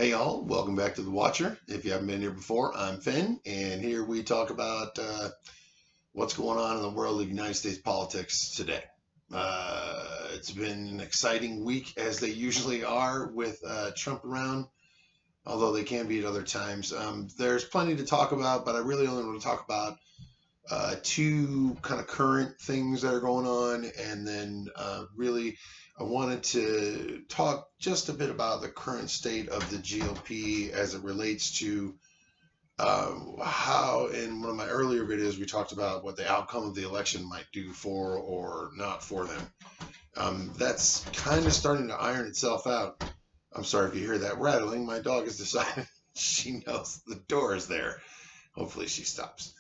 Hey y'all, welcome back to The Watcher. If you haven't been here before, I'm Finn, and here we talk about what's going on in the world of United States politics today. It's been an exciting week, as they usually are, with Trump around, although they can be at other times. There's plenty to talk about, but I really only want to talk about two kind of current things that are going on, and then really I wanted to talk just a bit about the current state of the GOP as it relates to how, in one of my earlier videos, we talked about what the outcome of the election might do for or not for them. That's kind of starting to iron itself out. I'm sorry if you hear that rattling. My dog has decided she knows the door is there. Hopefully she stops.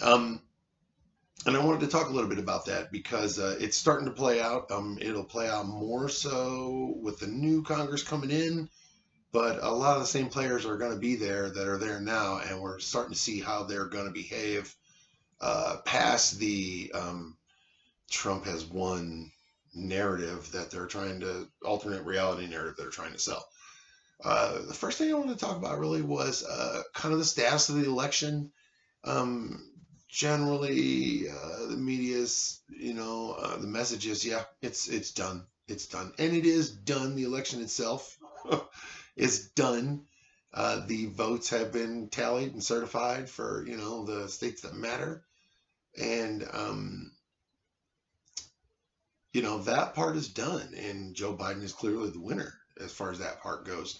Um, and I wanted to talk a little bit about that because it's starting to play out. It'll play out more so with the new Congress coming in, but a lot of the same players are going to be there that are there now, and we're starting to see how they're going to behave past the Trump has won narrative that they're trying to, alternate reality narrative that they're trying to sell. The first thing I wanted to talk about really was kind of the status of the election. Generally, the media's, the message is, yeah, it's done. It's done. And it is done. The election itself is done. The votes have been tallied and certified for, the states that matter. And, that part is done. And Joe Biden is clearly the winner as far as that part goes.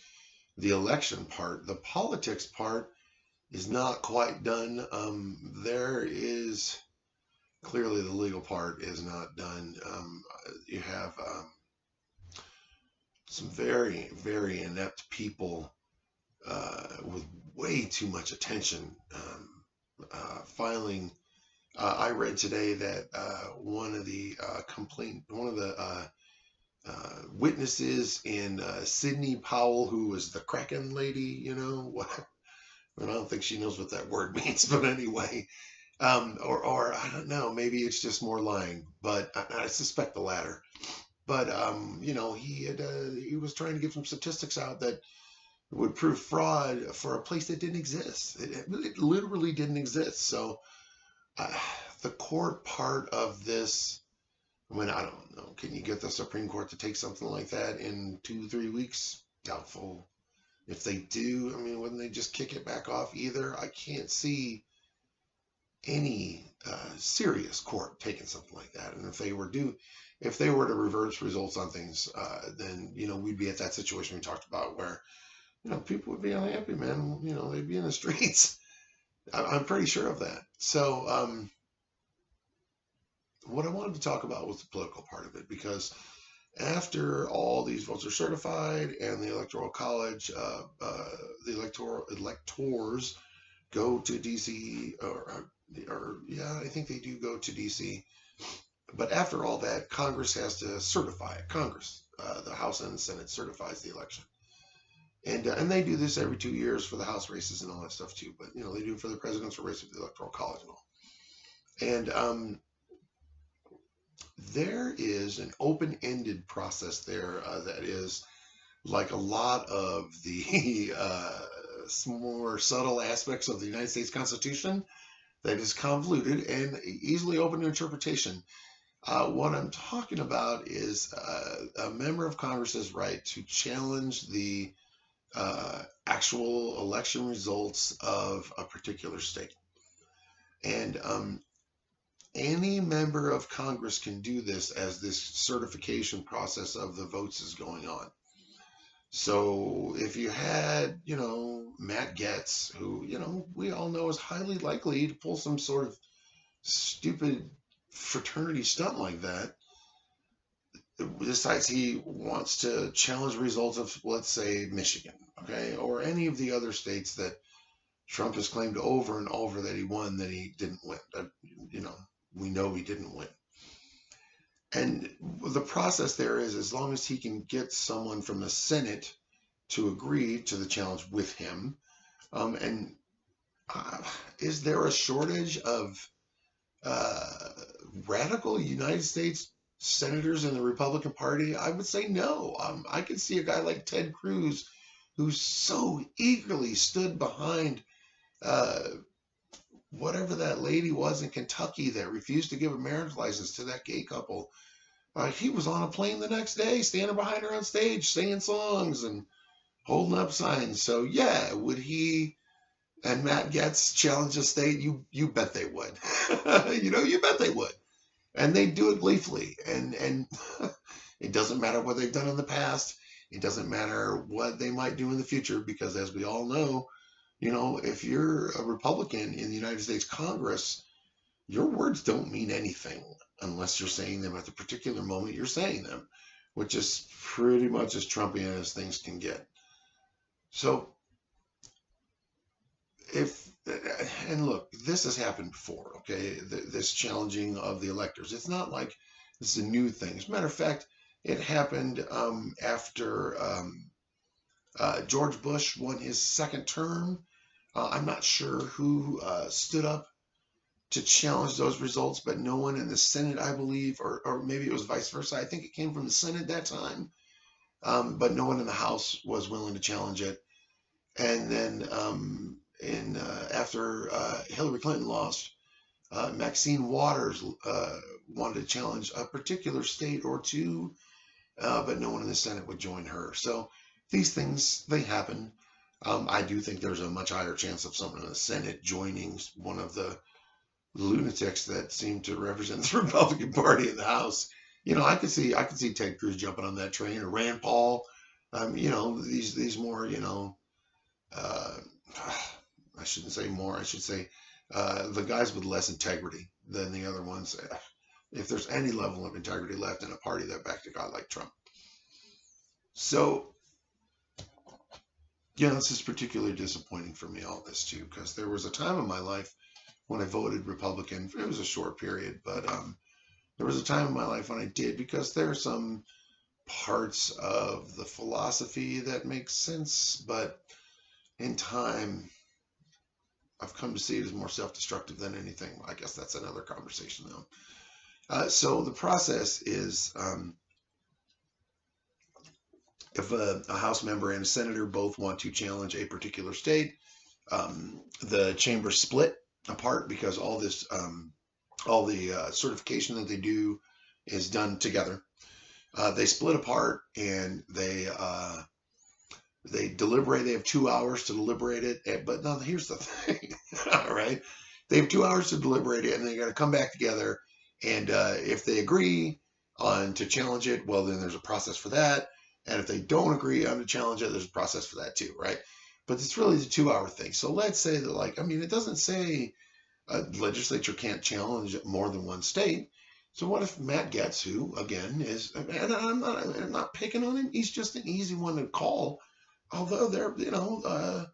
The election part, the politics part, is not quite done. There is clearly the legal part is not done. You have some very, very inept people with way too much attention filing. I read today that one of the witnesses in Sidney Powell, who was the Kraken lady, I don't think she knows what that word means, but anyway, or I don't know, maybe it's just more lying, but I suspect the latter. But he was trying to give some statistics out that would prove fraud for a place that didn't exist. It literally didn't exist. So the court part of this, I don't know. Can you get the Supreme Court to take something like that in 2-3 weeks? Doubtful. If they do, wouldn't they just kick it back off either? I can't see any serious court taking something like that. And if they were to reverse results on things, then, we'd be at that situation we talked about where, people would be unhappy, man. They'd be in the streets. I'm pretty sure of that. So what I wanted to talk about was the political part of it, because after all these votes are certified and the Electoral College, the electors go to DC, or yeah, I think they do go to DC. But after all that, Congress has to certify it. The House and the Senate certifies the election. And they do this every 2 years for the House races and all that stuff too. But, they do it for the presidential race of the Electoral College and all. And there is an open-ended process there that is like a lot of the more subtle aspects of the United States Constitution that is convoluted and easily open to interpretation. What I'm talking about is a member of Congress's right to challenge the actual election results of a particular state. And any member of Congress can do this as this certification process of the votes is going on. So if you had, Matt Gaetz, who, we all know is highly likely to pull some sort of stupid fraternity stunt like that, decides he wants to challenge results of, let's say, Michigan, okay, or any of the other states that Trump has claimed over and over that he won, that he didn't win. We know he didn't win. And the process there is, as long as he can get someone from the Senate to agree to the challenge with him, is there a shortage of radical United States senators in the Republican Party? I would say no. I could see a guy like Ted Cruz who so eagerly stood behind uh, whatever that lady was in Kentucky that refused to give a marriage license to that gay couple. He was on a plane the next day, standing behind her on stage, singing songs and holding up signs. So yeah, would he and Matt Getz challenge the state? You bet they would. You bet they would, and they do it gleefully. And it doesn't matter what they've done in the past. It doesn't matter what they might do in the future, because as we all know, if you're a Republican in the United States Congress, your words don't mean anything unless you're saying them at the particular moment you're saying them, which is pretty much as Trumpian as things can get. So and look, this has happened before, okay? This challenging of the electors. It's not like this is a new thing. As a matter of fact, it happened after George Bush won his second term. I'm not sure who stood up to challenge those results, but no one in the Senate, I believe, or maybe it was vice versa. I think it came from the Senate that time, but no one in the House was willing to challenge it. And then after Hillary Clinton lost, Maxine Waters wanted to challenge a particular state or two, but no one in the Senate would join her. So these things, they happen. I do think there's a much higher chance of someone in the Senate joining one of the lunatics that seem to represent the Republican Party in the House. I could see Ted Cruz jumping on that train, or Rand Paul. These more, I shouldn't say more. I should say the guys with less integrity than the other ones. If there's any level of integrity left in a party that backed a guy like Trump. So, this is particularly disappointing for me, all this too, because there was a time in my life when I voted Republican. It was a short period, but there was a time in my life when I did, because there are some parts of the philosophy that make sense, but in time, I've come to see it as more self-destructive than anything. I guess that's another conversation, though. So the process is, if a House member and a senator both want to challenge a particular state, the chamber split apart, because all the certification that they do is done together. They split apart, and they deliberate. They have 2 hours to deliberate it. But now here's the thing. All right. They have 2 hours to deliberate it, and they got to come back together. And if they agree on to challenge it, well, then there's a process for that. And if they don't agree on to challenge it, there's a process for that too, right? But it's really the 2 hour thing. So let's say that, it doesn't say a legislature can't challenge more than one state. So what if Matt Getz, who again is, and I'm not picking on him, he's just an easy one to call. Although they're, the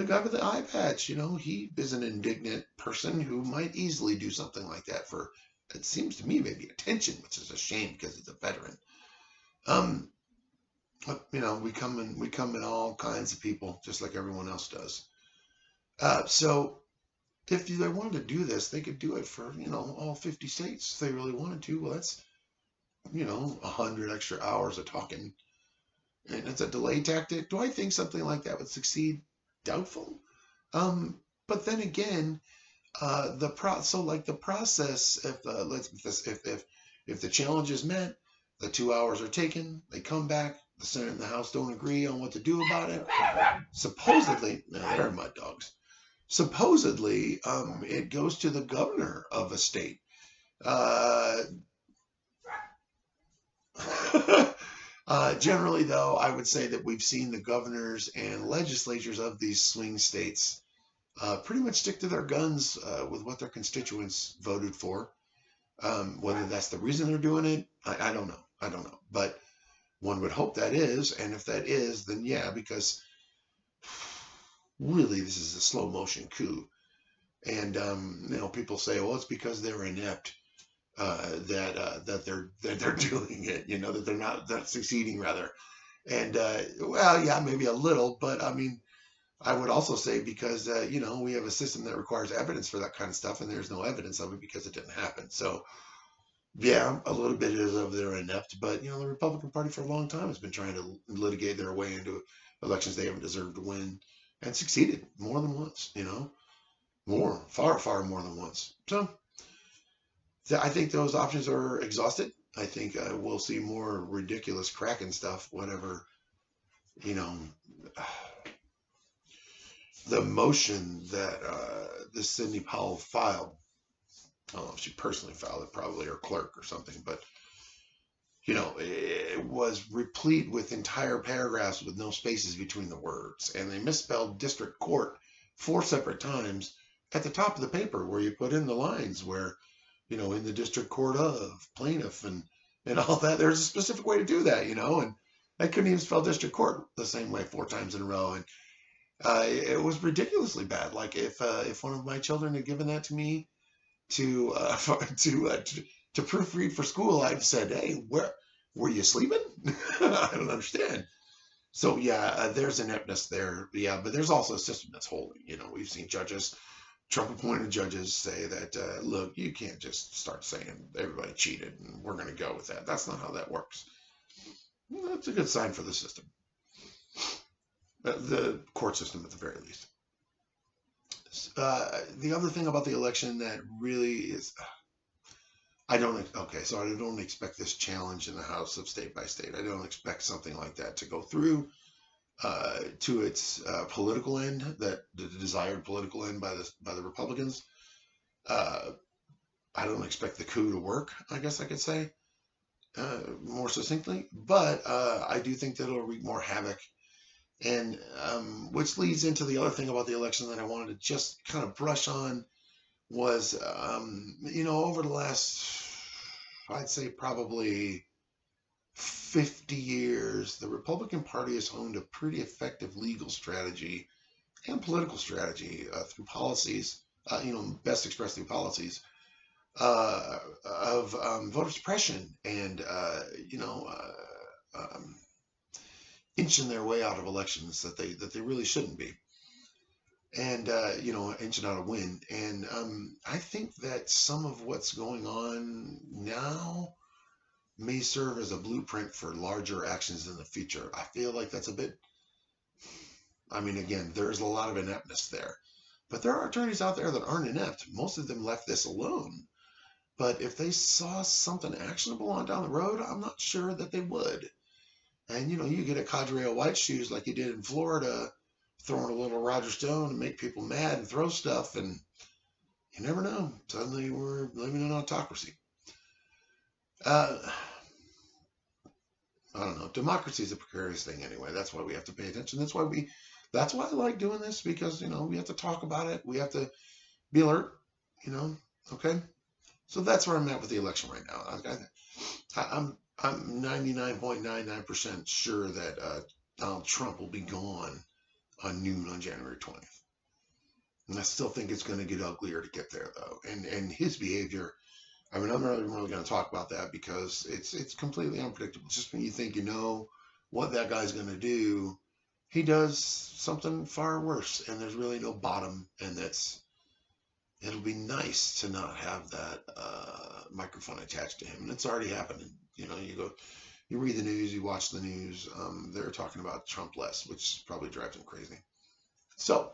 guy with the eye patch, he is an indignant person who might easily do something like that for, it seems to me, maybe attention, which is a shame because he's a veteran. But, we come in all kinds of people, just like everyone else does. So if they wanted to do this, they could do it for, all 50 states if they really wanted to. Well, that's, 100 extra hours of talking. And it's a delay tactic. Do I think something like that would succeed? Doubtful. But then again, the process, if the challenge is met, the 2 hours are taken, they come back, the Senate and the House don't agree on what to do about it. Supposedly, no, they're mud dogs. Supposedly, it goes to the governor of a state. Generally, though, I would say that we've seen the governors and legislatures of these swing states pretty much stick to their guns with what their constituents voted for. Whether that's the reason they're doing it, I don't know. But one would hope that is, and if that is, then yeah, because really this is a slow motion coup. And people say, well, it's because they're inept. That they're doing it, that they're not succeeding rather. And well, yeah, maybe a little, but I would also say because we have a system that requires evidence for that kind of stuff, and there's no evidence of it because it didn't happen. So Yeah, a little bit is of they're inept, but the Republican Party for a long time has been trying to litigate their way into elections they haven't deserved to win, and succeeded more than once. More, far, far more than once. So I think those options are exhausted. I think we'll see more ridiculous Kraken stuff, whatever. You know, the motion that this Sidney Powell filed. I don't know if she personally filed it, probably her clerk or something, but it was replete with entire paragraphs with no spaces between the words. And they misspelled district court 4 separate times at the top of the paper where you put in the lines where, in the district court of plaintiff and all that. There's a specific way to do that, and I couldn't even spell district court the same way 4 times in a row. And it was ridiculously bad. Like if one of my children had given that to me to to proofread for school, I'd said, "Hey, where were you sleeping?" I don't understand. So yeah, there's ineptness there. Yeah, but there's also a system that's holding. We've seen judges, Trump-appointed judges, say that look, you can't just start saying everybody cheated and we're going to go with that. That's not how that works. That's a good sign for the system, the court system at the very least. The other thing about the election that really is, so I don't expect this challenge in the House of State by State. I don't expect something like that to go through to its political end, that the desired political end by the Republicans. I don't expect the coup to work, I guess I could say more succinctly, but I do think that it'll wreak more havoc. And which leads into the other thing about the election that I wanted to just kind of brush on was, over the last, I'd say probably 50 years, the Republican Party has honed a pretty effective legal strategy and political strategy through policies, best expressed through policies of voter suppression and, inching their way out of elections that they really shouldn't be, and inching out a win. And I think that some of what's going on now may serve as a blueprint for larger actions in the future. I feel like that's a bit. I mean, again, there's a lot of ineptness there, but there are attorneys out there that aren't inept. Most of them left this alone. But if they saw something actionable on down the road, I'm not sure that they would. And you get a cadre of white shoes like you did in Florida, throwing a little Roger Stone and make people mad and throw stuff, and you never know. Suddenly we're living in an autocracy. I don't know. Democracy is a precarious thing anyway. That's why we have to pay attention. That's why I like doing this, because we have to talk about it. We have to be alert. Okay. So that's where I'm at with the election right now. I'm 99.99% sure that Donald Trump will be gone on noon on January 20th. And I still think it's going to get uglier to get there, though. And his behavior, I mean, I'm not really going to talk about that because it's completely unpredictable. Just when you think you know what that guy's going to do, he does something far worse, and there's really no bottom. And it'll be nice to not have that microphone attached to him. And it's already happening. You read the news, you watch the news. They're talking about Trump less, which probably drives them crazy. So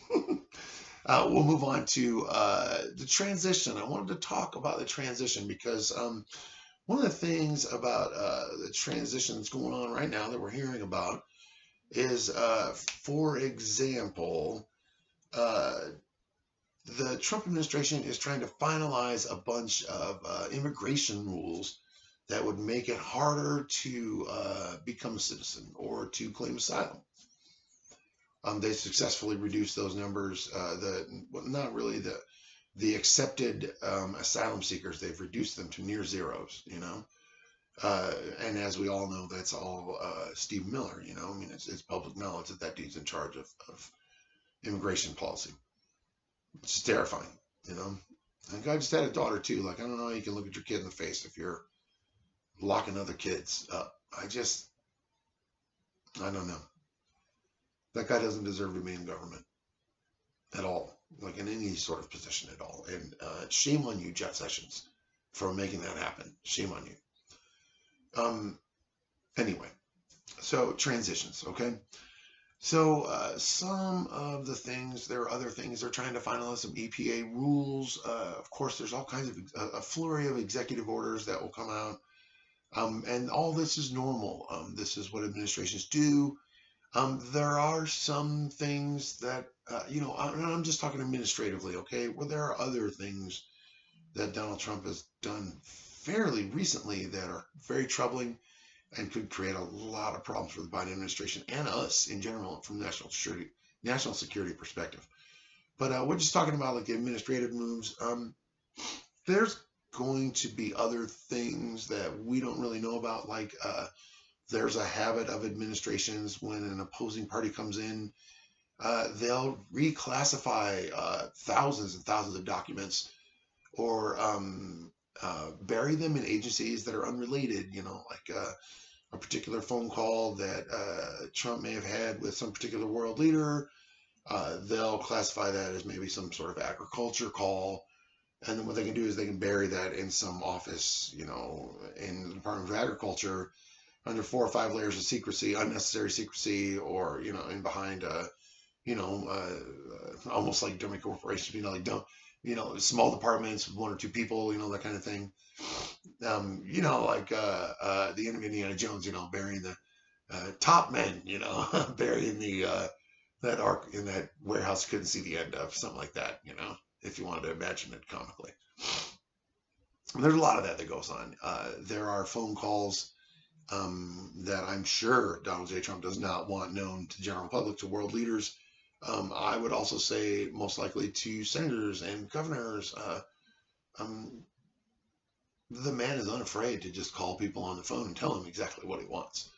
we'll move on to the transition. I wanted to talk about the transition because one of the things about the transition that's going on right now that we're hearing about is, for example, the Trump administration is trying to finalize a bunch of immigration rules that would make it harder to become a citizen or to claim asylum. They successfully reduced those numbers. Not really the accepted asylum seekers. They've reduced them to near zeros. And as we all know, that's all Steve Miller. I mean, it's public knowledge that dude's in charge of immigration policy. It's terrifying. And I just had a daughter too. Like, I don't know how you can look at your kid in the face if you're locking other kids up. I don't know. That guy doesn't deserve to be in government at all, like in any sort of position at all. And shame on you, Jeff Sessions, for making that happen. Shame on you. Anyway, so transitions, okay? So some of the things, there are other things they're trying to finalize, some EPA rules. Of course, there's all kinds of a flurry of executive orders that will come out. And all this is normal. This is what administrations do. There are some things that, I'm just talking administratively, okay, where there are other things that Donald Trump has done fairly recently that are very troubling and could create a lot of problems for the Biden administration and us in general from national security perspective. But we're just talking about like the administrative moves. There's going to be other things that we don't really know about, like there's a habit of administrations when an opposing party comes in, they'll reclassify thousands and thousands of documents or bury them in agencies that are unrelated, like a particular phone call that Trump may have had with some particular world leader. They'll classify that as maybe some sort of agriculture call. And then what they can do is they can bury that in some office, in the Department of Agriculture under 4 or 5 layers of secrecy, unnecessary secrecy, or, in behind, almost like dummy corporations, small departments with 1 or 2 people, that kind of thing. Like the end of Indiana Jones, burying the top men, burying the that ark in that warehouse couldn't see the end of, something like that, if you wanted to imagine it comically. And there's a lot of that goes on. There are phone calls that I'm sure Donald J. Trump does not want known to the general public, to world leaders. I would also say most likely to senators and governors. The man is unafraid to just call people on the phone and tell them exactly what he wants,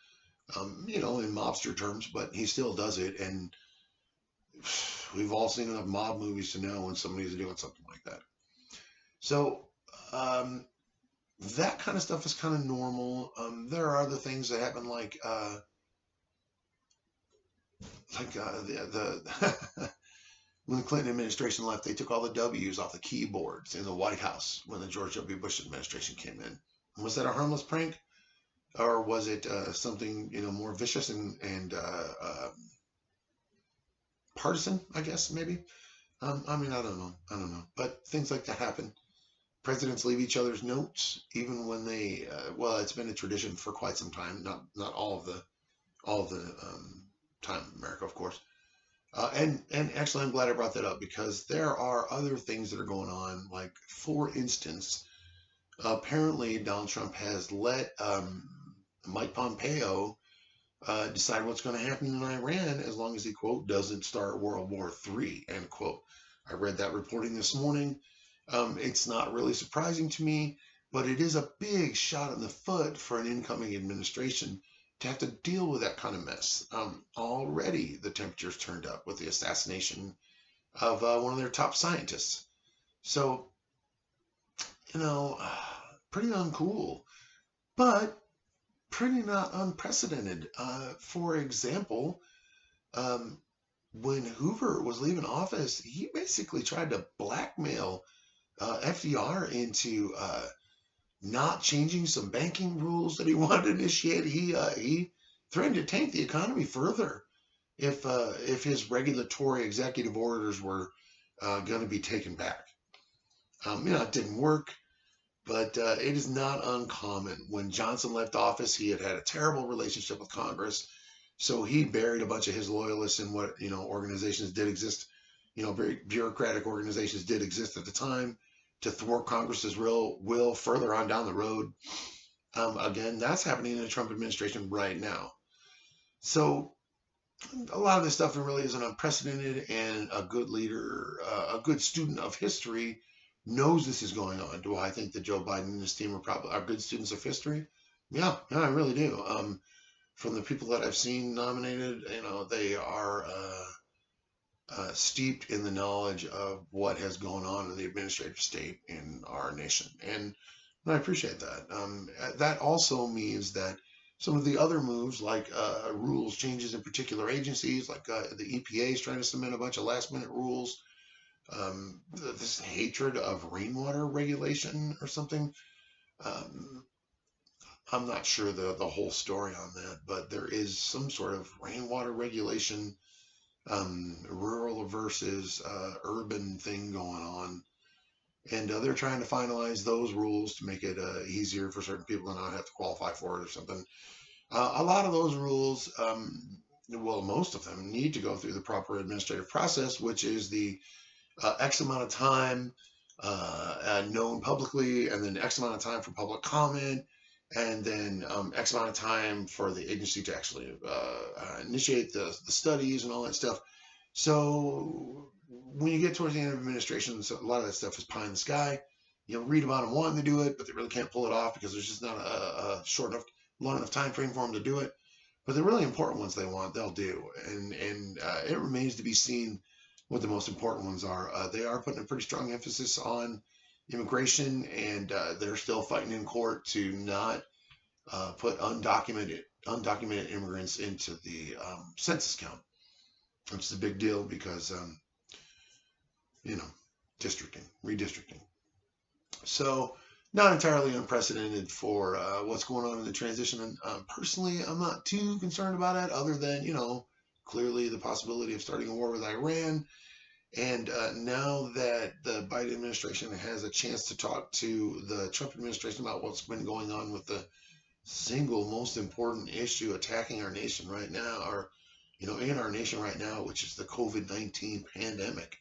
in mobster terms, but he still does it. And we've all seen enough mob movies to know when somebody's doing something like that. So that kind of stuff is kind of normal. There are other things that happen, like when the Clinton administration left, they took all the W's off the keyboards in the White House when the George W. Bush administration came in. Was that a harmless prank, or was it something more vicious and partisan? I guess maybe. I don't know. But things like that happen. Presidents leave each other's notes, even when they. It's been a tradition for quite some time. Not all of the time in America, of course. And actually, I'm glad I brought that up, because there are other things that are going on. Like, for instance, apparently Donald Trump has let Mike Pompeo decide what's going to happen in Iran as long as he, quote, doesn't start World War III, end quote. I read that reporting this morning. It's not really surprising to me, but it is a big shot in the foot for an incoming administration to have to deal with that kind of mess. Already the temperature's turned up with the assassination of one of their top scientists. So, pretty uncool, but pretty not unprecedented. For example, when Hoover was leaving office, he basically tried to blackmail FDR into not changing some banking rules that he wanted to initiate. He threatened to tank the economy further if his regulatory executive orders were going to be taken back. It didn't work, but it is not uncommon. When Johnson left office, he had a terrible relationship with Congress, so he buried a bunch of his loyalists in what organizations did exist. Very bureaucratic organizations did exist at the time, to thwart Congress's will further on down the road. Again, that's happening in the Trump administration right now. So a lot of this stuff really isn't unprecedented, and a good leader, a good student of history, knows this is going on. Do I think that Joe Biden and his team are good students of history? Yeah, I really do. From the people that I've seen nominated, they are steeped in the knowledge of what has gone on in the administrative state in our nation. And I appreciate that. That also means that some of the other moves, like rules changes in particular agencies, like the EPA is trying to submit a bunch of last minute rules, this hatred of rainwater regulation or something. Um, I'm not sure the whole story on that, but there is some sort of rainwater regulation, rural versus urban thing going on. And they're trying to finalize those rules to make it easier for certain people to not have to qualify for it or something. A lot of those rules, well, most of them need to go through the proper administrative process, which is the X amount of time known publicly, and then X amount of time for public comment, and then X amount of time for the agency to actually initiate the studies and all that stuff. So when you get towards the end of administration, so a lot of that stuff is pie in the sky. You'll read about them wanting to do it, but they really can't pull it off because there's just not a short enough, long enough time frame for them to do it. But the really important ones they want, they'll do, and it remains to be seen what the most important ones are. They are putting a pretty strong emphasis on immigration, and they're still fighting in court to not put undocumented immigrants into the census count, which is a big deal because you know, redistricting. So not entirely unprecedented for what's going on in the transition. And personally, I'm not too concerned about it, other than, clearly the possibility of starting a war with Iran. And now that the Biden administration has a chance to talk to the Trump administration about what's been going on with the single most important issue attacking our nation right now, or, in our nation right now, which is the COVID-19 pandemic.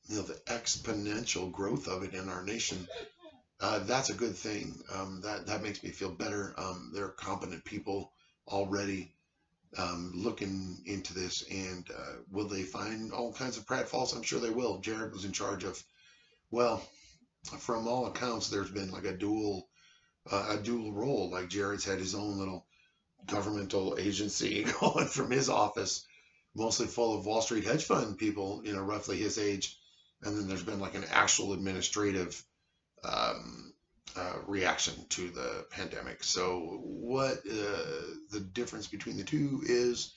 The exponential growth of it in our nation. That's a good thing. That makes me feel better. There are competent people already looking into this, and will they find all kinds of pratfalls? I'm sure they will. Jared was in charge of, well, from all accounts, there's been like a dual role. Like Jared's had his own little governmental agency going from his office, mostly full of Wall Street hedge fund people, roughly his age. And then there's been like an actual administrative reaction to the pandemic. So what the difference between the two is,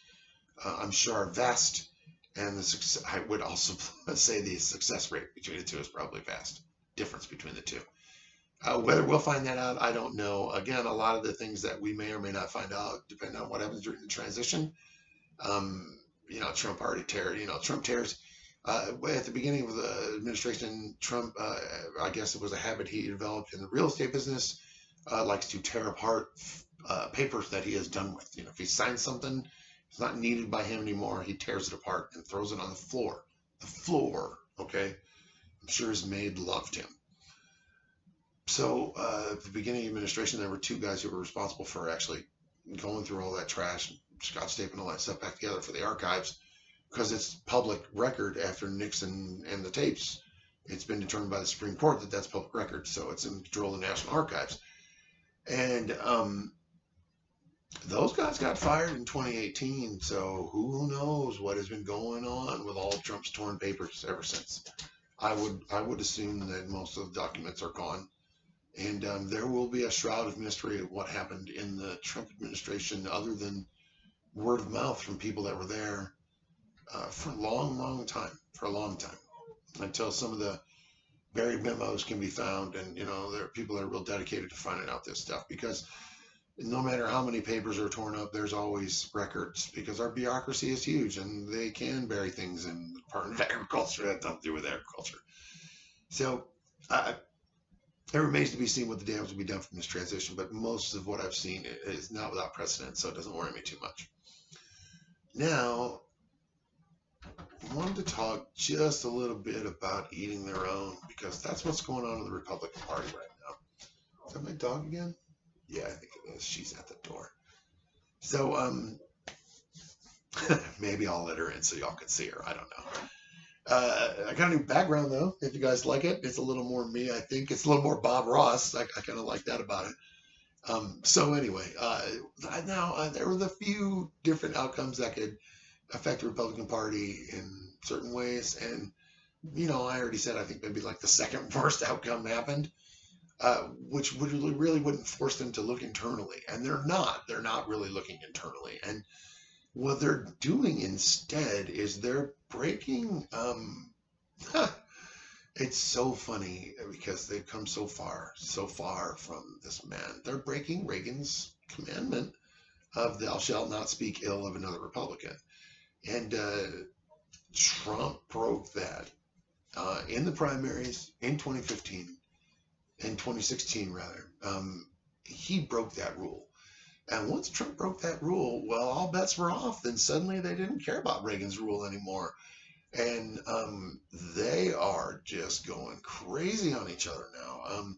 I'm sure, are vast. And I would also say the success rate between the two is probably vast. Difference between the two. Whether we'll find that out, I don't know. Again, a lot of the things that we may or may not find out depend on what happens during the transition. Trump already Trump tears. At the beginning of the administration, Trump, I guess it was a habit he developed in the real estate business, likes to tear apart papers that he is done with. If he signs something, it's not needed by him anymore, he tears it apart and throws it on the floor. The floor, okay? I'm sure his maid loved him. So at the beginning of the administration, there were two guys who were responsible for actually going through all that trash, scotch taping all that stuff back together for the archives, because it's public record after Nixon and the tapes. It's been determined by the Supreme Court that that's public record, so it's in control of the National Archives. And those guys got fired in 2018, so who knows what has been going on with all of Trump's torn papers ever since. I would assume that most of the documents are gone. And there will be a shroud of mystery of what happened in the Trump administration, other than word of mouth from people that were there for a long time, until some of the buried memos can be found. And, there are people that are real dedicated to finding out this stuff, because no matter how many papers are torn up, there's always records, because our bureaucracy is huge and they can bury things in the Department of Agriculture that have nothing to do with agriculture. So, it remains to be seen what the damage will be done from this transition, but most of what I've seen is not without precedent, so it doesn't worry me too much. Now, I wanted to talk just a little bit about eating their own, because that's what's going on in the Republican Party right now. Is that my dog again? Yeah, I think it is. She's at the door. So, maybe I'll let her in so y'all can see her. I don't know. I got a new background, though, if you guys like it. It's a little more me, I think. It's a little more Bob Ross. I kind of like that about it. So anyway, now there were a few different outcomes that could affect the Republican Party in certain ways. And, I already said I think maybe like the second worst outcome happened, which really wouldn't force them to look internally. And they're not really looking internally. And what they're doing instead is they're breaking It's so funny because they've come so far from this man. They're breaking Reagan's commandment of thou shalt not speak ill of another Republican. And Trump broke that in the primaries in 2015, in 2016 rather. He broke that rule. And once Trump broke that rule, well, all bets were off. Then suddenly they didn't care about Reagan's rule anymore. And they are just going crazy on each other now.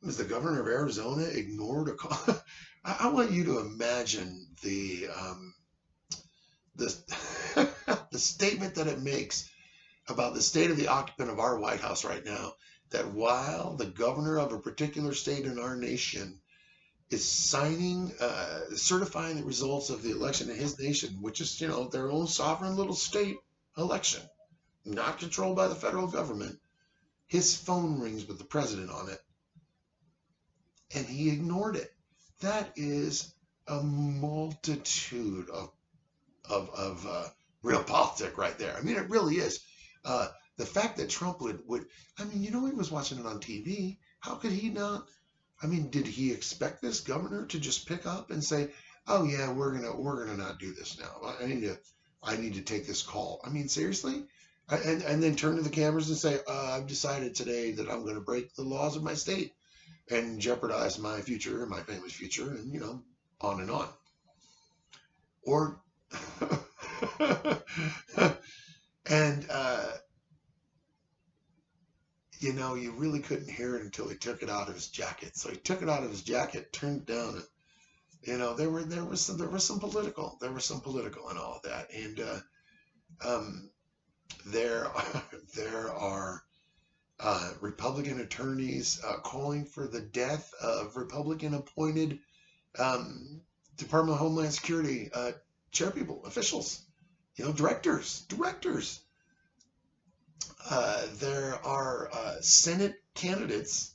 The governor of Arizona ignored a call. I want you to imagine the the statement that it makes about the state of the occupant of our White House right now. That while the governor of a particular state in our nation is signing, certifying the results of the election in his nation, which is, their own sovereign little state election, not controlled by the federal government, his phone rings with the president on it, and he ignored it. That is a multitude of real politics right there. I mean, it really is. The fact that Trump would, he was watching it on TV. How could he not? I mean, did he expect this governor to just pick up and say, "Oh yeah, we're gonna not do this now. I need to take this call." I mean, seriously, and then turn to the cameras and say, "I've decided today that I'm going to break the laws of my state and jeopardize my future and my family's future," and on and on. Or, and you really couldn't hear it until he took it out of his jacket. So he took it out of his jacket, turned it down, and there was some political in all of that, and there are Republican attorneys calling for the death of Republican appointed Department of Homeland Security chairpeople, officials, directors. There are Senate candidates,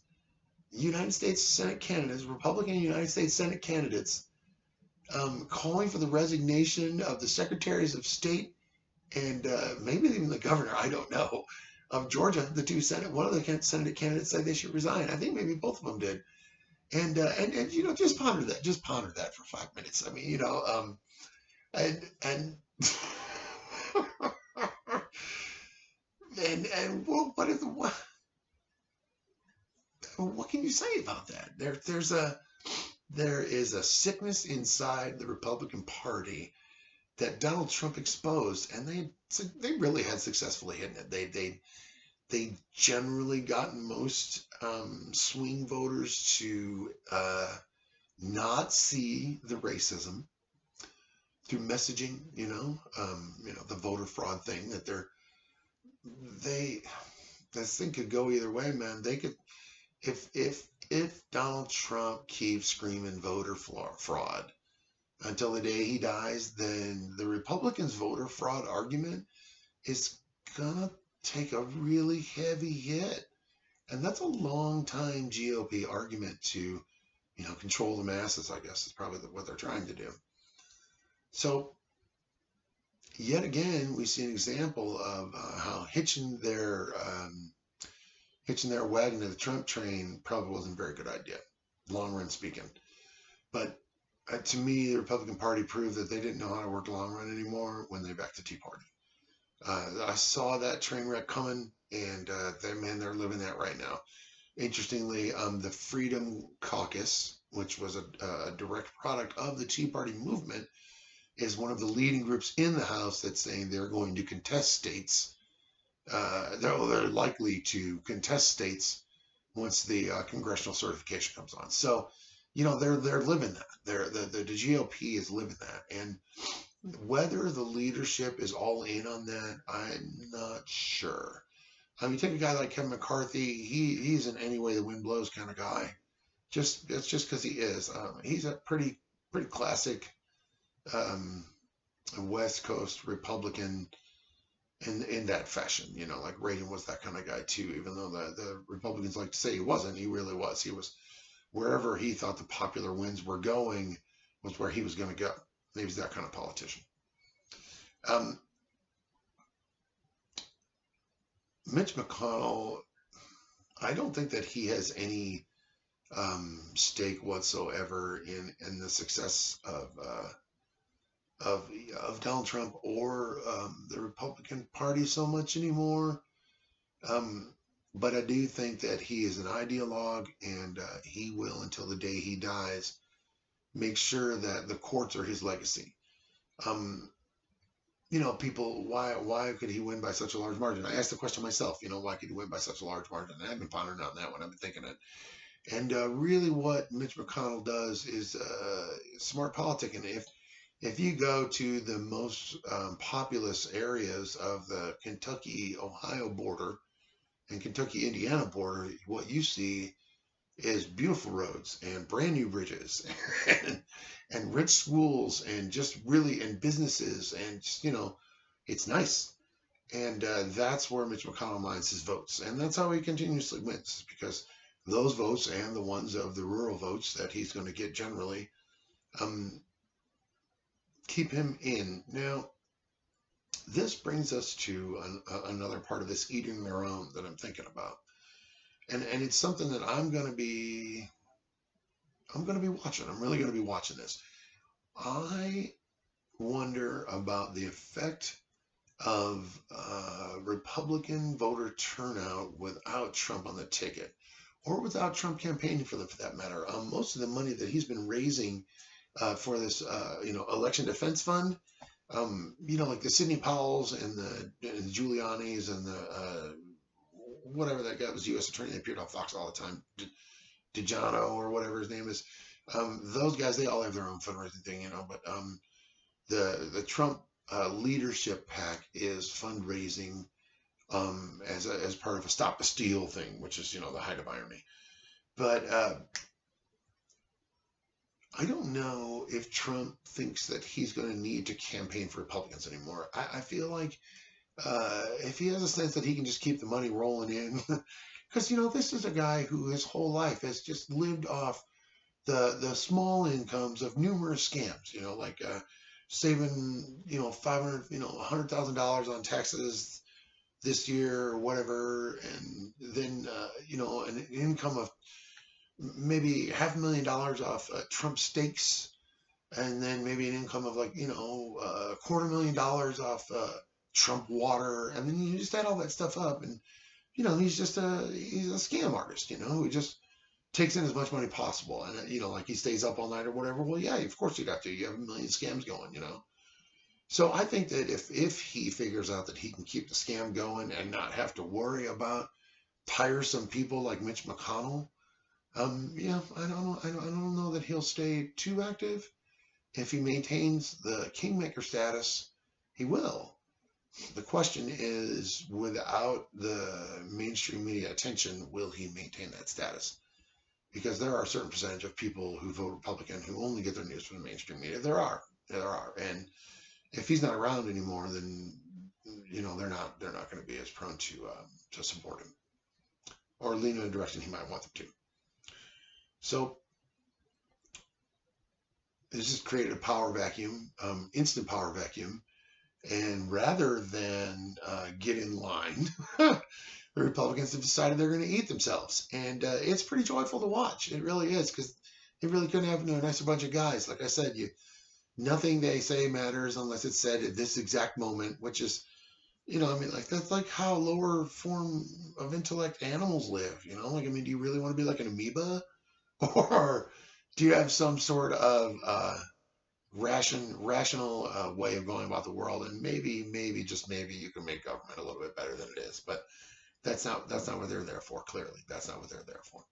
United States Senate candidates, Republican United States Senate candidates, calling for the resignation of the secretaries of state and maybe even the governor, I don't know, of Georgia. The two one of the Senate candidates said they should resign. I think maybe both of them did. And just ponder that. Just ponder that for 5 minutes. I mean, and and what can you say about that? There is a sickness inside the Republican Party that Donald Trump exposed, and they really had successfully hidden it. They generally gotten most swing voters to not see the racism through messaging. The voter fraud thing that this thing could go either way, man. They could, if Donald Trump keeps screaming voter fraud until the day he dies, then the Republicans' voter fraud argument is gonna take a really heavy hit. And that's a long time GOP argument to, control the masses, I guess is probably what they're trying to do. So yet again, we see an example of how hitching their wagon to the Trump train probably wasn't a very good idea, long run speaking. But to me, the Republican Party proved that they didn't know how to work long run anymore when they backed the Tea Party. I saw that train wreck coming, and they're living that right now. Interestingly, the Freedom Caucus, which was a direct product of the Tea Party movement, is one of the leading groups in the House that's saying they're going to contest states. They're likely to contest states once the congressional certification comes on. So, they're living that. The GOP is living that, and whether the leadership is all in on that, I'm not sure. I mean, take a guy like Kevin McCarthy. He's an any way the wind blows kind of guy. It's just because he is. He's a pretty classic West Coast Republican in that fashion. Like Reagan was that kind of guy too. Even though the Republicans like to say he wasn't, he really was. He was wherever he thought the popular winds were going was where he was going to go. He was that kind of politician. Mitch McConnell, I don't think that he has any stake whatsoever in the success of Donald Trump or the Republican Party so much anymore. Um, but I do think that he is an ideologue, and he will, until the day he dies, make sure that the courts are his legacy. Um, people, why could he win by such a large margin? I asked the question myself. Why could he win by such a large margin? And I've been pondering on that one. I've been thinking it. And really, what Mitch McConnell does is smart politicking. If you go to the most populous areas of the Kentucky-Ohio border and Kentucky-Indiana border, what you see is beautiful roads and brand new bridges and rich schools and just really and businesses and just, it's nice. And that's where Mitch McConnell mines his votes. And that's how he continuously wins, because those votes and the ones of the rural votes that he's going to get generally um, keep him in. Now, this brings us to another part of this eating their own that I'm thinking about. And it's something that I'm going to be watching. I'm really going to be watching this. I wonder about the effect of Republican voter turnout without Trump on the ticket, or without Trump campaigning for them, for that matter. Most of the money that he's been raising for this, election defense fund, like the Sidney Powells and the Giulianis and the whatever that guy was, U.S. attorney that appeared on Fox all the time, DeJohno or whatever his name is. Those guys, they all have their own fundraising thing, but the Trump leadership pack is fundraising as part of a Stop the Steal thing, which is, the height of irony. But I don't know if Trump thinks that he's going to need to campaign for Republicans anymore. I feel like if he has a sense that he can just keep the money rolling in, because, this is a guy who his whole life has just lived off the small incomes of numerous scams, like saving, 500, $100,000 on taxes this year or whatever. And then, an income of maybe $500,000 off Trump steaks. And then maybe an income of like, $250,000 off Trump water. And then you just add all that stuff up, and, he's a scam artist, who just takes in as much money possible. And, like he stays up all night or whatever. Well, yeah, of course you'd have to. You have a million scams going, So I think that if he figures out that he can keep the scam going and not have to worry about tiresome people like Mitch McConnell, I don't know that he'll stay too active. If he maintains the kingmaker status, he will. The question is, without the mainstream media attention, will he maintain that status? Because there are a certain percentage of people who vote Republican who only get their news from the mainstream media. There are, and if he's not around anymore, then they're not going to be as prone to support him or lean in a direction he might want them to. So this has created a power vacuum, instant power vacuum, and rather than get in line, the Republicans have decided they're going to eat themselves, and it's pretty joyful to watch. It really is, because it really couldn't happen to a nicer bunch of guys. Like I said, nothing they say matters unless it's said at this exact moment, which is, that's like how lower form of intellect animals live. Do you really want to be like an amoeba, or do you have some sort of rational way of going about the world? And maybe just maybe you can make government a little bit better than it is, but that's not what they're there for. Clearly, that's not what they're there for.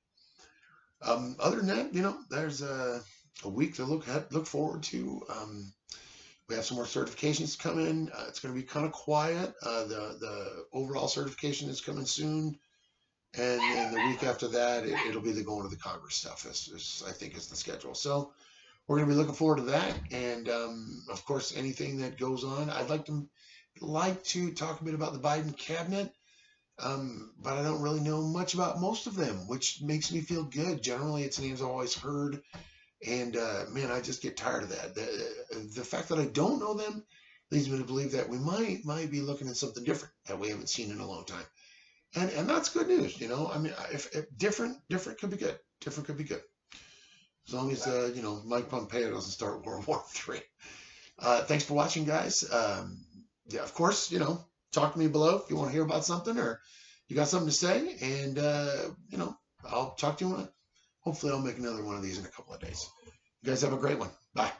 Other than that, there's a week to look forward to. We have some more certifications coming. It's going to be kind of quiet. The overall certification is coming soon. And then the week after that, it'll be the going to the Congress stuff, I think is the schedule. So we're going to be looking forward to that. And, of course, anything that goes on. I'd like to talk a bit about the Biden cabinet, but I don't really know much about most of them, which makes me feel good. Generally, it's names I've always heard. And, man, I just get tired of that. The fact that I don't know them leads me to believe that we might be looking at something different that we haven't seen in a long time. And that's good news. I mean, if different could be good. Different could be good. As long as, Mike Pompeo doesn't start World War III. Thanks for watching, guys. Yeah, of course, talk to me below if you want to hear about something or you got something to say. And, I'll talk to you hopefully I'll make another one of these in a couple of days. You guys have a great one. Bye.